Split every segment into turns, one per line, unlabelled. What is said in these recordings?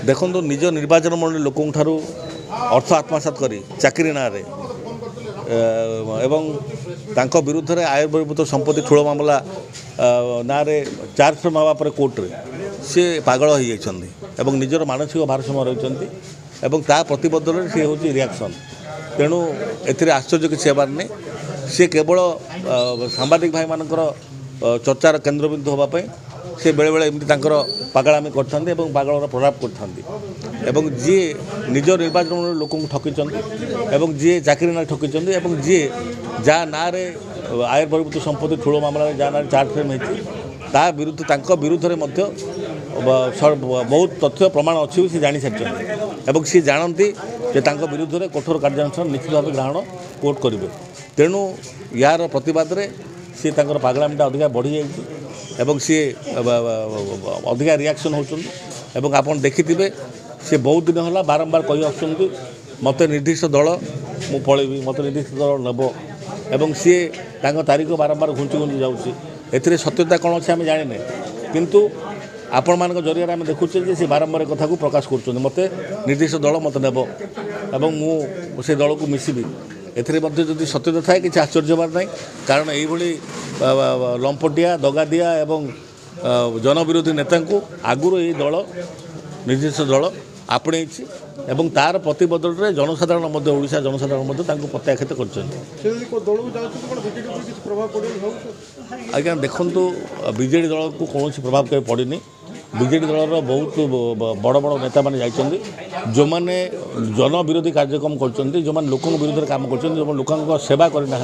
देखो निज निर्वाचन मंडली लोक अर्थ आत्मसात कर चाकरी ना एवं विरुद्ध में आय बहिर्भूत संपत्ति ठूल मामला ना चार्ज नावा कोर्टे सी पागल हो जाती निजर मानसिक भारसाम्य रही प्रतिबद्धल सी हूँ रिएक्शन तेणु ए आश्चर्य किसी हेबार नहीं सी केवल सांबादिक भाई मानकर चर्चार केन्द्रबिंदु होगापी से बेले बेले एमती पागलामी करते पागलर प्रभाव करते जी निज निर्वाचन लोक ठकी जी चाकरी ना ठकी जी जहाँ ना आय बहिर्भूत संपत्ति ठूल मामला जहाँ ना चार्ज फ्रेम होता विरुद्ध में बहुत तथ्य प्रमाण अच्छी सी जानी सारी सी जानती विरुद्ध में कठोर कार्यानुष्ठान निश्चित भाव ग्रहण कोर्ट करेंगे तेणु यार प्रतिवाद में सी पागलामीटा अधिका बढ़ी जाइए सी अधिका रिएक्शन होती आपन देखिथे सी बहुत दिन है बारंबार कही आसुँच मत निर्दिष्ट दल मु पलैबी मत निर्दिष्ट दल नब एवं सी तारीख बारंबार घुंची घुंची जाऊँगी सत्यता कौन अच्छे आम जाने किंतु आपण मान जरिए आम देखुचे सी बारंबार कथा को प्रकाश कर मत निर्दिष्ट दल मत नेब एवं मुझे दल को मिसबी एथि सत्यता थाए कि आश्चर्य बार ना कारण ये लंपटिया दगादिया एवं जनविरोधी नेता आगुरी ये दल निर्दिष्ट दल आपणे तार प्रतिबद्धल में जनसाधारण ओडिशा जनसाधारण प्रत्याख्यात कर आज्ञा देखु बीजेडी दल को कौन प्रभाव कहीं पड़नी बीजेडी दलर बहुत बड़ बड़ नेता मैंने जाइए जो मैंने जन विरोधी कार्यक्रम कर जो मैंने लोक विरुद्ध में काम कर लोक सेवा करना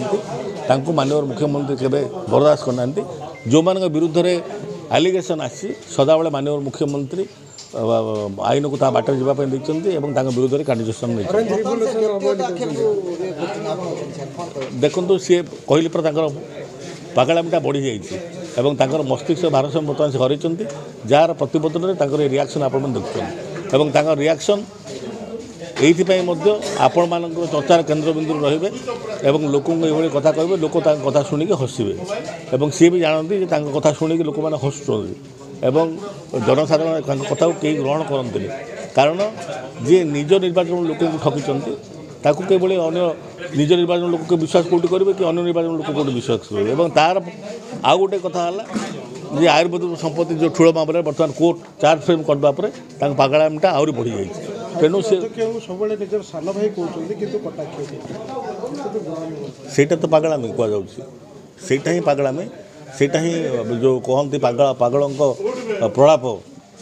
माननीय मुख्यमंत्री केवे बर्दाश्त करना जो मान विरुद्ध में एलिगेशन आसी सदाबले माननीय मुख्यमंत्री आईन को बाटर जावाई विरुद्ध में कार्यानुष्ठान देखो सी कहली पर पागलामीटा बढ़ी जाइए मस्तिष्क भारसाम्य बर्तमान से हरई जार प्रतिबद्धन में रिएक्शन आप देखुं रिएक्शन ये आपण मान चर्चार केन्द्रबिंदु रे लोक ये कथा कहे लोक कथा शुणिक हसवे सी भी जानती कथा शुणिक लोक मैंने हसुँच जनसाधारण कथा कई ग्रहण करते कारण जी निज निर्वाचन लोक ठकी केवल अन्य निज निर्वाचन लोक विश्वास कौटी करेंगे कि अन्य निर्वाचन लोक कौटी विश्वास करेंगे तार आउ गोटे कथा है आयुर्वेदिक संपत्ति जो ठूल मामले बर्तमान कोर्ट चार्ज फ्रेम करने पागलामीटा आहरी बढ़ी जाए तेणु से तो पागलामी कहुच्छा ही पागलामी सेटा ही जो कहती पागल प्रलाप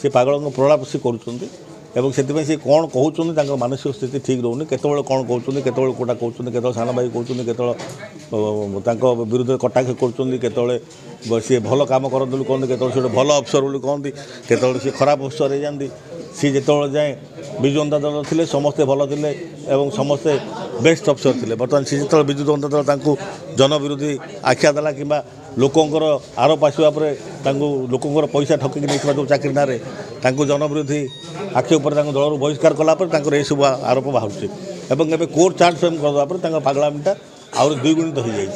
से पागल प्रलाप से करुँच से कौन कहते मानसिक स्थिति ठीक रोनी केतल कौन कहते केतल कोटा कहते केतल सान भाई कहते केतल विरुद्ध में कटाक्ष कर सी भल कम करते कहते केतल से भल अफसर बोली कहती केतल सी खराब अफसर हो जाती सी जो जाए विजु जनता दल थे समस्ते भल थे समस्ते बेस्ट अफसर थे बर्तमान सी जो विजु जनता दल जन विरोधी आख्या देला कि लोकंर आरोप आसवा लोकंर पैसा ठकिक नहीं जो चाकरी ना जन विरोधी आखि उपर दल बहिष्कार कलापर ये सब आरोप बाहर कोर्ट चार्ज फ्रेम करदेपर पागलामीटा आहुरी द्विगुणित हो जाए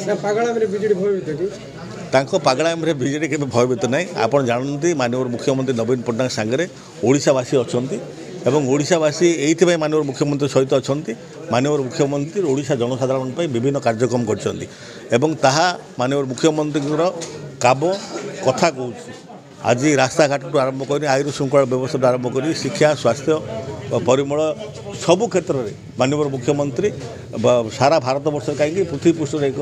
पागलामी बीजेडी के भयभीत ना आप जानते माननीय मुख्यमंत्री नवीन पट्टनायक सांगे ओडिशावासी अच्छा ओडिशावासी ये माननीय मुख्यमंत्री सहित अच्छा माननीय मुख्यमंत्री ओडिशा जनसाधारण विभिन्न कार्यक्रम कर माननीय मुख्यमंत्री काब कथा कहूँ आज रास्ता घाट आरंभ कर आयुर श्रृंखला व्यवस्था आरंभ कर शिक्षा स्वास्थ्य परिमल सबु क्षेत्र में माननीय मुख्यमंत्री सारा भारत वर्ष कहीं पृथ्वी पृष्ठ एक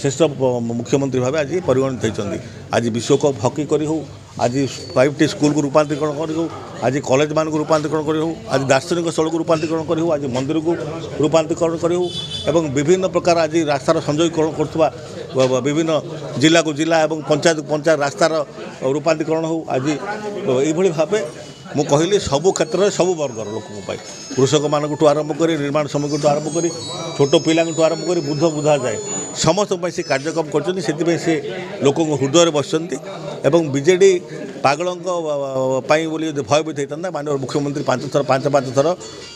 श्रेष्ठ मुख्यमंत्री भाव आज परिगणित होती आज विश्वकप हॉकी करी हो आज 5टी स्कूल को रूपांतरीकरण करी आज कॉलेज मान को रूपांतरीकरण करी आज दार्शनिक स्थल को रूपांतरीकरण करी आज मंदिर को रूपांतरीकरण करी विभिन्न प्रकार आज रास्तार संयोगीकरण कर विभिन्न जिला को जिला और पंचायत पंचायत रास्तार रूपांतरीकरण हो आज ये भाव मु कहली सबु क्षेत्र में सबु वर्गर लोक कृषक मानू आरंभ कर निर्माण श्रमिक आरंभ कर छोट पिला आरंभ कर बुद्ध बुधा जाए समस्त से कार्यक्रम कर लोक हृदय बसती बीजेडी पागलों बोली भयभीत होता माननीय मुख्यमंत्री 5 थर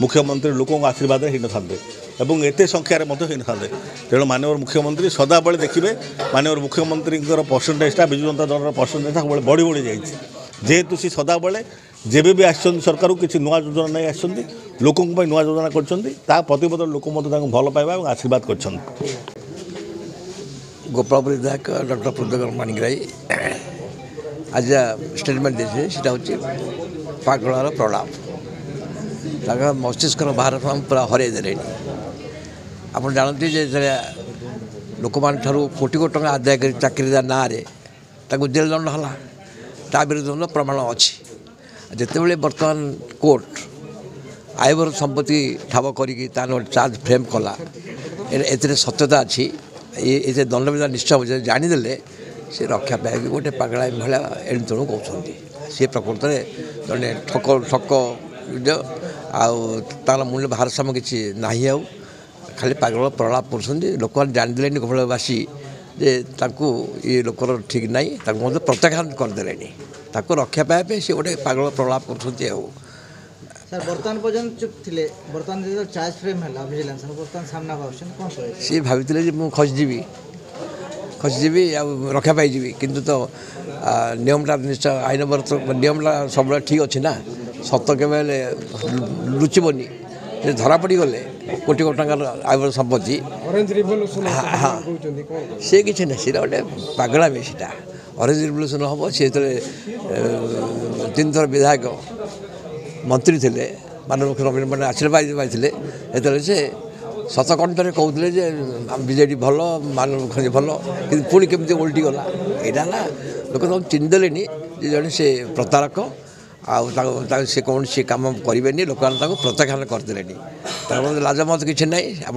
मुख्यमंत्री लोकों आशीर्वाद ही न था एत संख्यार होता तेणु माननीय मुख्यमंत्री सदाबले देखिए माननीय मुख्यमंत्री परसेंटेजटा विजु जनता दल परसेंटेज सब बढ़ी बढ़ी जाए जेहेतु सी सदाबले जेबे भी आसछन सरकार को किसी नुआ योजना नहीं आसछन लोकों नुआ योजना कर प्रतिबद्ध लोक भल पाइबा और आशीर्वाद कर
गोपालपुर विधायक डॉक्टर प्रद्योत माणिग्राही आज स्टेटमेंट देते सीटा हूँ पागलार प्रलाप मस्तिष्क बाहर पूरा हर दे आप जानते लोक मान कोटी कोटी टका आदाय कर चाकरी ना जेल दंड है ता विरुद्ध प्रमाण अच्छी जिते बर्तमान कोर्ट आयबर संपत्ति ठाब करके चार्ज फ्रेम कला ए सत्यता अच्छी ये दंड विधान निश्चय हो जानीदे सी रक्षा पाए गोटे पगला भाया एणु तेणु कहते सी प्रकृत में जड़े ठक ठक तार मूल्य भारसाम्य किसी ना खाली पागल प्रलाप कर लोक जानीदे गोपालवासी जे ये लोकर ठीक ना प्रत्याख्यान करदे रक्षा पाए सी गोटे पागल प्रलाप कर
सर बर्तमान पर्यंत चुप थे बर्तमान जो चार्ज फ्रेम है विजिलेंस बर्तमान सामना कौन
सी भाई मुझे खसीजी रक्षा पाई किंतु तो नियमटा निश्चय आईन नियमटा सब ठीक अच्छी ना सत के लुचबनी धरा पड़ गले कोटी कोटी टकर आयबर संपत्ति हाँ सी किसी ना सीटा गोटे पागलामी सीटा ऑरेंज रिवोल्यूशन हम सी 3 थर विधायक मंत्री थे माननीय मुख्यमंत्री मैंने आशीर्वाद पाई से सतकंठे कहते बीजेडी भल माननीय मुख्यमंत्री भल कि पुणी केमी उल्टी गला यहाँ ना लोक चिन्हदेले जड़े से प्रतारक से कौन सी कम करेंगे लोक प्रत्याख्यान करदे लाजमत किसी ना आप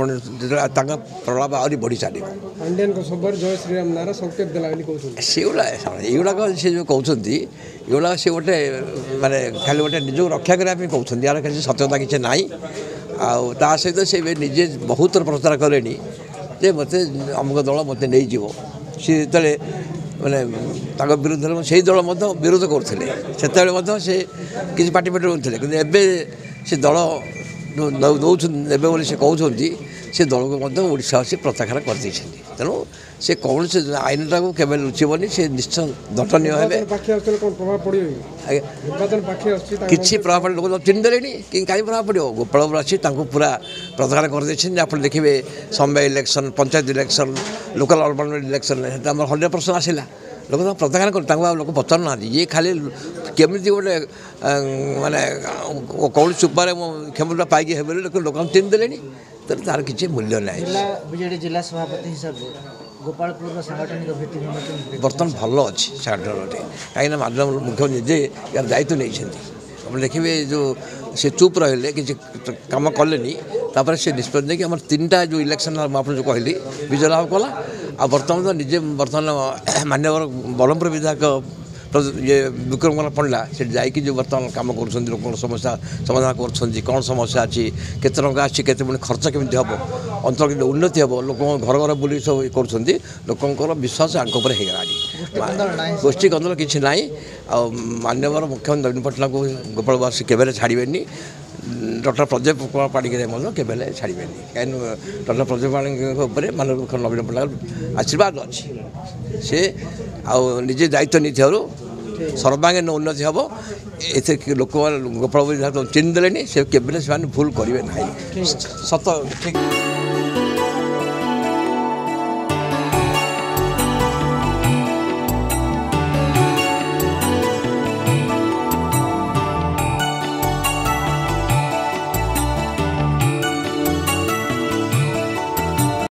प्रलाप आहरी बढ़ी चलो सेगुड़ाक से जो कहते युवा सी गोटे मानने खाली गोटे निज रक्षा करने कहते यार किसी सत्यता किसी ना आ सहित से निजे बहुत प्रचार कले मत अमुक दल मत नहीं जीव सी जो मैंने विरुद्ध से दल विरोध करते से किसी पार्टी पार्टी रोते कि से दल दौन से कहते से दल को ओडिशा से प्रत्याख्यान कर तेणु से कौन से आईनटा को केवल लुचबनी से निश्चय दंडनीय किसी प्रभाव पड़े लोग चिन्हदेले कि कहीं प्रभाव पड़ो गोपालपुरवासी पूरा प्रत्याख्यान कर आप देखिए समय election panchayat election local urban election 100% आसला लोक प्रत्याख्यान कर लोक पचार ना ये खाली केमी गोटे मानने कौन उपाय क्षमता पाई लोक चिन्हदेले तार किसी मूल्य ना
बीजेडी जिला सभापति हिसाब से गोपालपुर सांगठनिक भित्तिभूमि
बर्तमान भल अच्छी सांगठन कहीं माननीय मुख्यमंत्री निजे यार दायित्व नहीं आप देखिए जो से चुप रहे किसी कम कले से निष्पत्ति नहीं कि 3टा जो इलेक्शन आप जो कहली विजय लाभ कला आ बर्तमान तो निजे बर्तमान मान्य ब्रह्मपुर विधायक ये विक्रम पंडा से जाकि जो बर्तमान कम कर लोक समस्या समाधान कर कौन समस्या अच्छी केते टंका अच्छी केते खर्च केमी हम अंचल के उन्नति हम लोक घर घर बुली सब कर विश्वास आंक हो गोष्ठी कंदल किसी ना मान्य मुख्यमंत्री नवीन पट्टनायक को गोपालवासी केवे छाड़े डॉक्टर प्रदीप पाणिग्राही केवे छाड़े कहीं डॉक्टर प्रदीप पाणिग्राही माननीय मुख्यमंत्री नवीन पट्टनायक आशीर्वाद अच्छी से निजे दायित्व नहीं सर्वांगीन उन्नति हम ए लोक गोपाल चिन्हदेले से केवे भूल करेंगे ना सत ठीक।